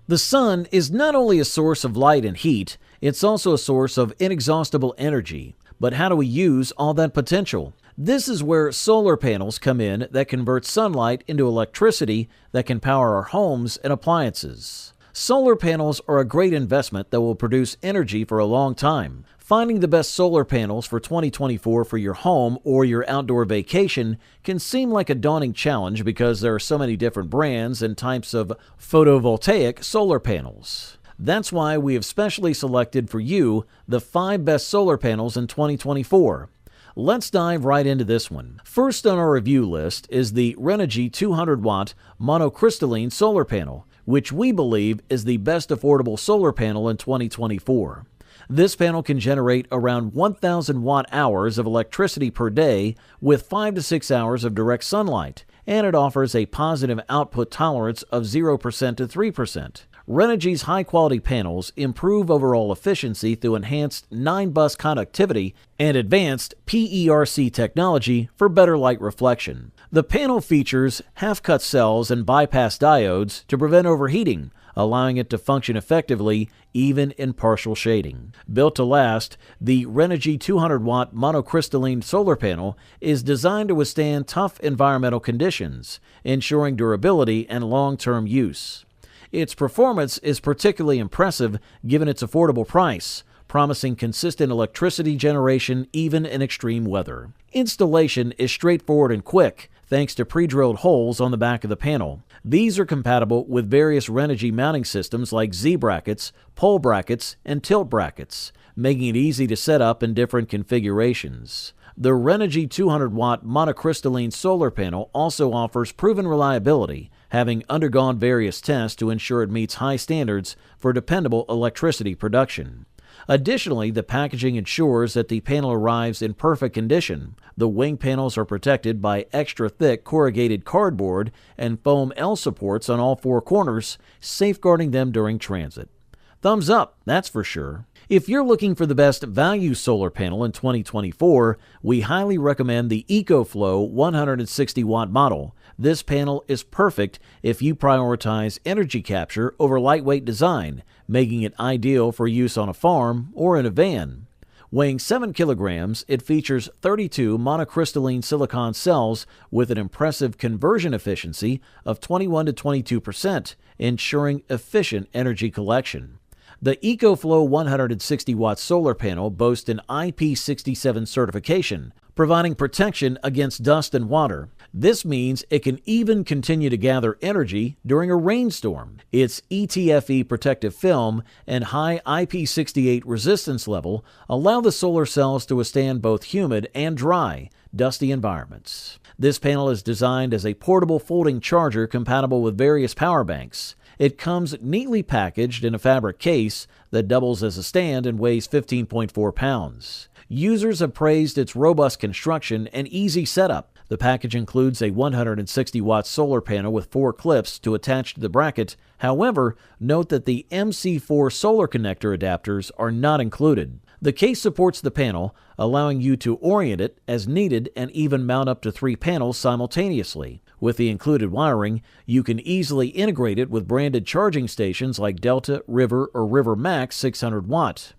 The sun is not only a source of light and heat, it's also a source of inexhaustible energy. But how do we use all that potential? This is where solar panels come in that convert sunlight into electricity that can power our homes and appliances. Solar panels are a great investment that will produce energy for a long time. Finding the best solar panels for 2024 for your home or your outdoor vacation can seem like a daunting challenge because there are so many different brands and types of photovoltaic solar panels. That's why we have specially selected for you the 5 best solar panels in 2024. Let's dive right into this one. First on our review list is the Renogy 200-watt Monocrystalline solar panel, which we believe is the best affordable solar panel in 2024. This panel can generate around 1,000 watt-hours of electricity per day with 5 to 6 hours of direct sunlight, and it offers a positive output tolerance of 0% to 3%. Renogy's high-quality panels improve overall efficiency through enhanced 9-bus conductivity and advanced PERC technology for better light reflection. The panel features half-cut cells and bypass diodes to prevent overheating, allowing it to function effectively even in partial shading. Built to last, the Renogy 200-watt monocrystalline solar panel is designed to withstand tough environmental conditions, ensuring durability and long-term use. Its performance is particularly impressive given its affordable price, promising consistent electricity generation even in extreme weather. Installation is straightforward and quick, thanks to pre-drilled holes on the back of the panel. These are compatible with various Renogy mounting systems like Z-brackets, pole brackets, and tilt brackets, making it easy to set up in different configurations. The Renogy 200-watt monocrystalline solar panel also offers proven reliability, having undergone various tests to ensure it meets high standards for dependable electricity production. Additionally, the packaging ensures that the panel arrives in perfect condition. The wing panels are protected by extra-thick corrugated cardboard and foam L supports on all 4 corners, safeguarding them during transit. Thumbs up, that's for sure. If you're looking for the best value solar panel in 2024, we highly recommend the EcoFlow 160W model. This panel is perfect if you prioritize energy capture over lightweight design, making it ideal for use on a farm or in a van. Weighing 7 kilograms, it features 32 monocrystalline silicon cells with an impressive conversion efficiency of 21 to 22%, ensuring efficient energy collection. The EcoFlow 160-watt solar panel boasts an IP67 certification, providing protection against dust and water. This means it can even continue to gather energy during a rainstorm. Its ETFE protective film and high IP68 resistance level allow the solar cells to withstand both humid and dry, dusty environments. This panel is designed as a portable folding charger compatible with various power banks. It comes neatly packaged in a fabric case that doubles as a stand and weighs 15.4 pounds. Users have praised its robust construction and easy setup. The package includes a 160-watt solar panel with 4 clips to attach to the bracket. However, note that the MC4 solar connector adapters are not included. The case supports the panel, allowing you to orient it as needed and even mount up to 3 panels simultaneously. With the included wiring, you can easily integrate it with branded charging stations like Delta, River, or River Max 600 watt.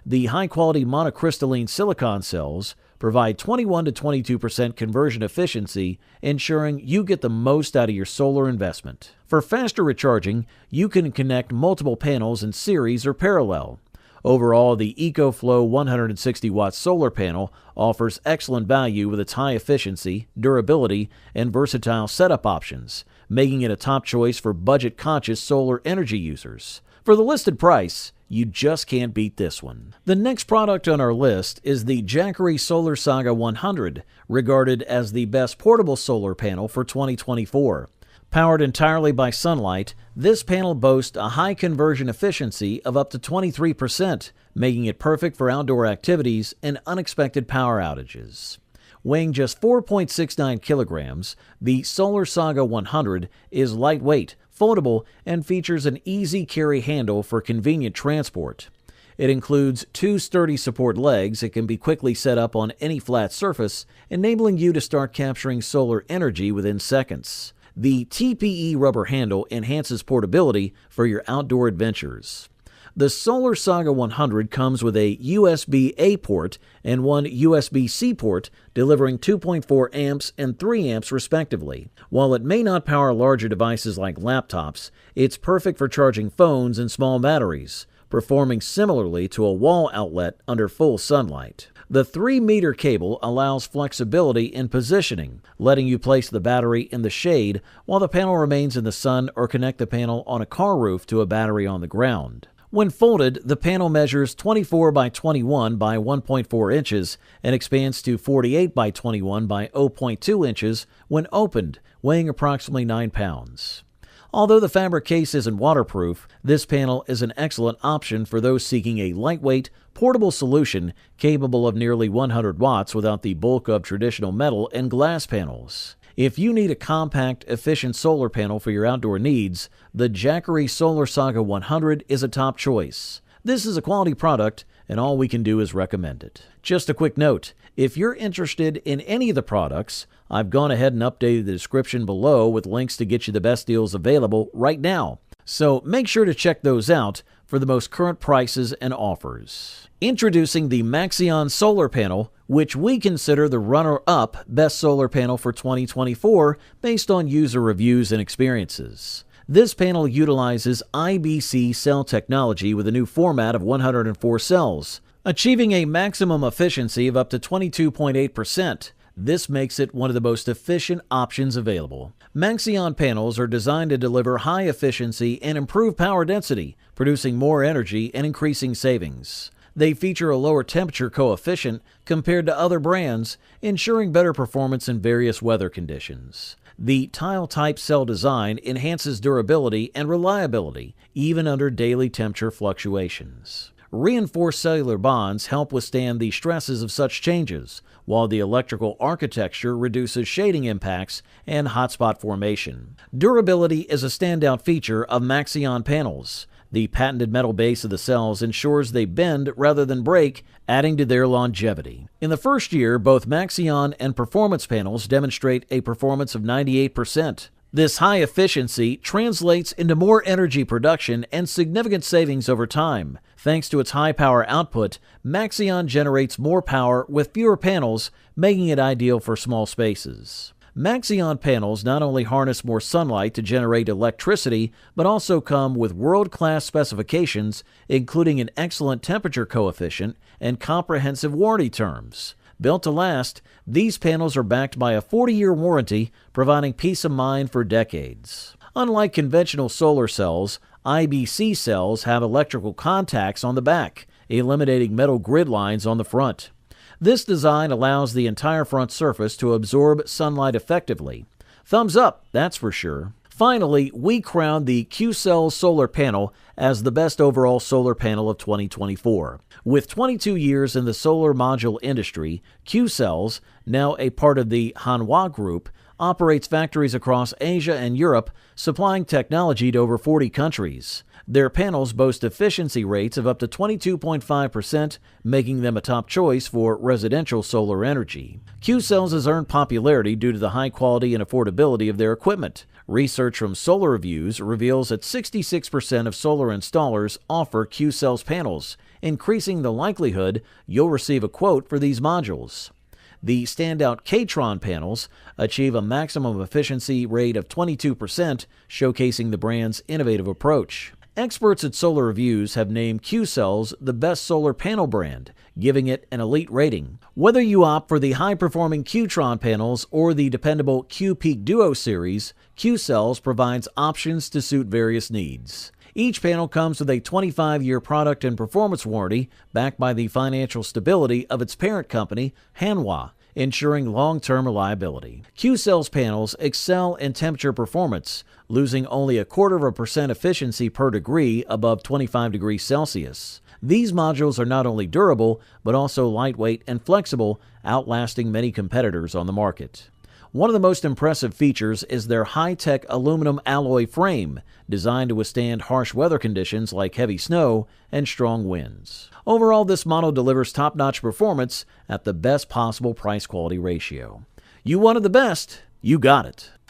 The high-quality monocrystalline silicon cells provide 21 to 22% conversion efficiency, ensuring you get the most out of your solar investment. For faster recharging, you can connect multiple panels in series or parallel. Overall, the EcoFlow 160-watt solar panel offers excellent value with its high efficiency, durability, and versatile setup options, making it a top choice for budget-conscious solar energy users. For the listed price, you just can't beat this one. The next product on our list is the Jackery SolarSaga 100, regarded as the best portable solar panel for 2024. Powered entirely by sunlight, this panel boasts a high conversion efficiency of up to 23%, making it perfect for outdoor activities and unexpected power outages. Weighing just 4.69 kilograms, the SolarSaga 100 is lightweight, foldable, and features an easy carry handle for convenient transport. It includes 2 sturdy support legs that can be quickly set up on any flat surface, enabling you to start capturing solar energy within seconds. The TPE rubber handle enhances portability for your outdoor adventures. The SolarSaga 100 comes with a USB-A port and one USB-C port, delivering 2.4 amps and 3 amps respectively. While it may not power larger devices like laptops, it's perfect for charging phones and small batteries, performing similarly to a wall outlet under full sunlight. The 3-meter cable allows flexibility in positioning, letting you place the battery in the shade while the panel remains in the sun, or connect the panel on a car roof to a battery on the ground. When folded, the panel measures 24 by 21 by 1.4 inches and expands to 48 by 21 by 0.2 inches when opened, weighing approximately 9 pounds. Although the fabric case isn't waterproof, this panel is an excellent option for those seeking a lightweight, portable solution capable of nearly 100 watts without the bulk of traditional metal and glass panels. If you need a compact, efficient solar panel for your outdoor needs, the Jackery SolarSaga 100 is a top choice. This is a quality product, and all we can do is recommend it. Just a quick note, if you're interested in any of the products, I've gone ahead and updated the description below with links to get you the best deals available right now. So make sure to check those out for the most current prices and offers. Introducing the Maxeon solar panel, which we consider the runner-up best solar panel for 2024 based on user reviews and experiences. This panel utilizes IBC cell technology with a new format of 104 cells, achieving a maximum efficiency of up to 22.8%. This makes it one of the most efficient options available. Maxeon panels are designed to deliver high efficiency and improve power density, producing more energy and increasing savings. They feature a lower temperature coefficient compared to other brands, ensuring better performance in various weather conditions. The tile-type cell design enhances durability and reliability, even under daily temperature fluctuations. Reinforced cellular bonds help withstand the stresses of such changes, while the electrical architecture reduces shading impacts and hotspot formation. Durability is a standout feature of Maxeon panels. The patented metal base of the cells ensures they bend rather than break, adding to their longevity. In the first year, both Maxeon and performance panels demonstrate a performance of 98%. This high efficiency translates into more energy production and significant savings over time. Thanks to its high power output, Maxeon generates more power with fewer panels, making it ideal for small spaces. Maxeon panels not only harness more sunlight to generate electricity, but also come with world-class specifications, including an excellent temperature coefficient and comprehensive warranty terms. Built to last, these panels are backed by a 40-year warranty, providing peace of mind for decades. Unlike conventional solar cells, IBC cells have electrical contacts on the back, eliminating metal grid lines on the front. This design allows the entire front surface to absorb sunlight effectively. Thumbs up, that's for sure. Finally, we crowned the Qcells solar panel as the best overall solar panel of 2024. With 22 years in the solar module industry, Qcells, now a part of the Hanwha Group, operates factories across Asia and Europe, supplying technology to over 40 countries. Their panels boast efficiency rates of up to 22.5%, making them a top choice for residential solar energy. Qcells has earned popularity due to the high quality and affordability of their equipment. Research from Solar Reviews reveals that 66% of solar installers offer Qcells panels, increasing the likelihood you'll receive a quote for these modules. The standout Qtron panels achieve a maximum efficiency rate of 22%, showcasing the brand's innovative approach. Experts at Solar Reviews have named Qcells the best solar panel brand, giving it an elite rating. Whether you opt for the high-performing Qtron panels or the dependable Qpeak Duo series, Qcells provides options to suit various needs. Each panel comes with a 25-year product and performance warranty backed by the financial stability of its parent company, Hanwha, ensuring long-term reliability. Qcells panels excel in temperature performance, losing only 0.25% efficiency per degree above 25 degrees Celsius. These modules are not only durable, but also lightweight and flexible, outlasting many competitors on the market. One of the most impressive features is their high-tech aluminum alloy frame, designed to withstand harsh weather conditions like heavy snow and strong winds. Overall, this model delivers top-notch performance at the best possible price-quality ratio. You wanted the best, you got it.